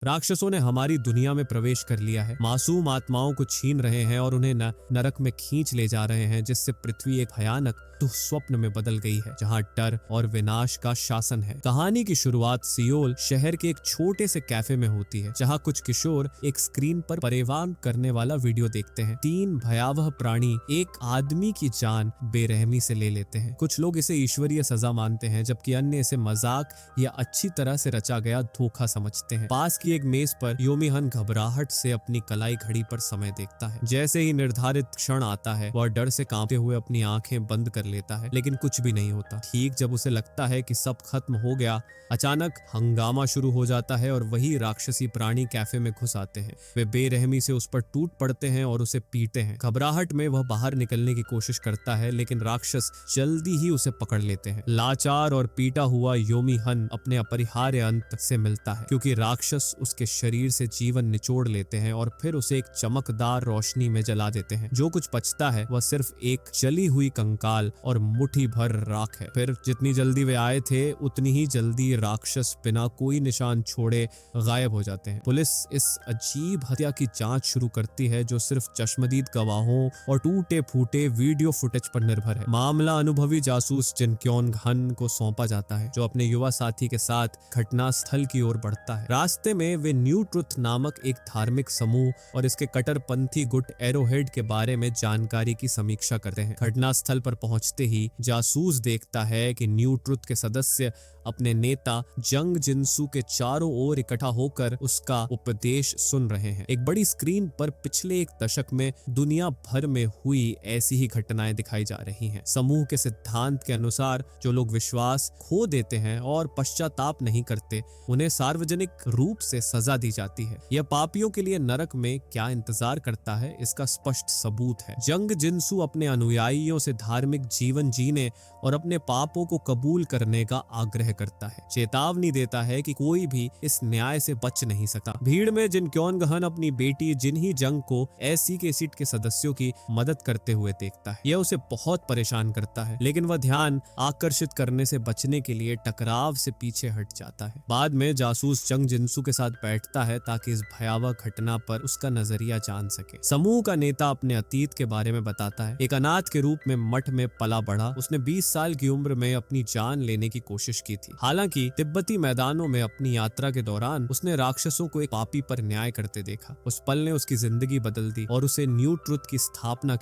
राक्षसों ने हमारी दुनिया में प्रवेश कर लिया है, मासूम आत्माओं को छीन रहे हैं और उन्हें नरक में खींच ले जा रहे हैं, जिससे पृथ्वी एक भयानक दुःस्वप्न में बदल गई है जहां डर और विनाश का शासन है। कहानी की शुरुआत सियोल शहर के एक छोटे से कैफे में होती है, जहां कुछ किशोर एक स्क्रीन पर परेशान करने वाला वीडियो देखते हैं। 3 भयावह प्राणी एक आदमी की जान बेरहमी से ले लेते हैं। कुछ लोग इसे ईश्वरीय सजा मानते हैं, जबकि अन्य इसे मजाक या अच्छी तरह से रचा गया धोखा समझते हैं। पास की एक मेज पर योमीहन घबराहट से अपनी कलाई घड़ी पर समय देखता है। जैसे ही निर्धारित क्षण आता है, वह डर से कांपते हुए अपनी आंखें बंद कर लेता है, लेकिन कुछ भी नहीं होता। ठीक जब उसे लगता है कि सब खत्म हो गया, अचानक हंगामा शुरू हो जाता है और वही राक्षसी प्राणी कैफे में घुस आते हैं। वे बेरहमी से उस पर टूट पड़ते हैं और उसे पीटते हैं। घबराहट में वह बाहर निकलने की कोशिश करता है, लेकिन राक्षस जल्दी ही उसे पकड़ लेते हैं। लाचार और पीटा हुआ योमीहन अपने अपरिहार्य अंत से मिलता है, क्योंकि राक्षस उसके शरीर से जीवन निचोड़ लेते हैं और फिर उसे एक चमकदार रोशनी में जला देते हैं। जो कुछ बचता है वह सिर्फ एक जली हुई कंकाल और मुट्ठी भर राख है। फिर जितनी जल्दी वे आए थे, उतनी ही जल्दी राक्षस बिना कोई निशान छोड़े गायब हो जाते हैं। पुलिस इस अजीब हत्या की जांच शुरू करती है, जो सिर्फ चश्मदीद गवाहों और टूटे फूटे वीडियो फुटेज पर निर्भर है। मामला अनुभवी जासूस जिन क्योन घन को सौंपा जाता है, जो अपने युवा साथी के साथ घटना स्थल की ओर बढ़ता है। रास्ते में वे न्यू ट्रुथ नामक एक धार्मिक समूह और इसके कट्टरपंथी गुट एरोहेड के बारे में जानकारी की समीक्षा करते हैं। घटना स्थल पर पहुंचते ही जासूस देखता है कि न्यू ट्रुथ के सदस्य अपने नेता जंग जिनसू के चारों ओर इकट्ठा होकर उसका उपदेश सुन रहे हैं। एक बड़ी स्क्रीन पर पिछले 1 दशक में दुनिया भर में हुई ऐसी ही घटनाएं दिखाई जा रही हैं। समूह के सिद्धांत के अनुसार जो लोग विश्वास खो देते हैं और पश्चाताप नहीं करते, उन्हें सार्वजनिक रूप से सजा दी जाती है। यह पापियों के लिए नरक में क्या इंतजार करता है, इसका स्पष्ट सबूत है। जंग जिनसू अपने अनुयायियों से धार्मिक जीवन जीने और अपने पापों को कबूल करने का आग्रह करता है। चेतावनी देता है कि कोई भी इस न्याय से बच नहीं सकता। भीड़ में जिन क्योन अपनी बेटी जिनही जंग को ऐसी के सीट के सदस्यों की मदद करते हुए देखता है। यह उसे बहुत परेशान करता है, लेकिन वह ध्यान आकर्षित करने से बचने के लिए टकराव से पीछे हट जाता है। बाद में जासूस जंग जिनसू के साथ बैठता है ताकि इस भयावह घटना पर उसका नजरिया जान सके। समूह का नेता अपने अतीत के बारे में बताता है। एक अनाथ के रूप में मठ में पला बढ़ा, उसने 20 साल की उम्र में अपनी जान लेने की कोशिश की थी। हालांकि तिब्बती मैदानों में अपनी यात्रा के दौरान उसने राक्षसों को एक पापी पर न्याय करते देखा। उस पल ने उसकी जिंदगी बदल दी और उसे न्यू ट्रुथ की स्थापना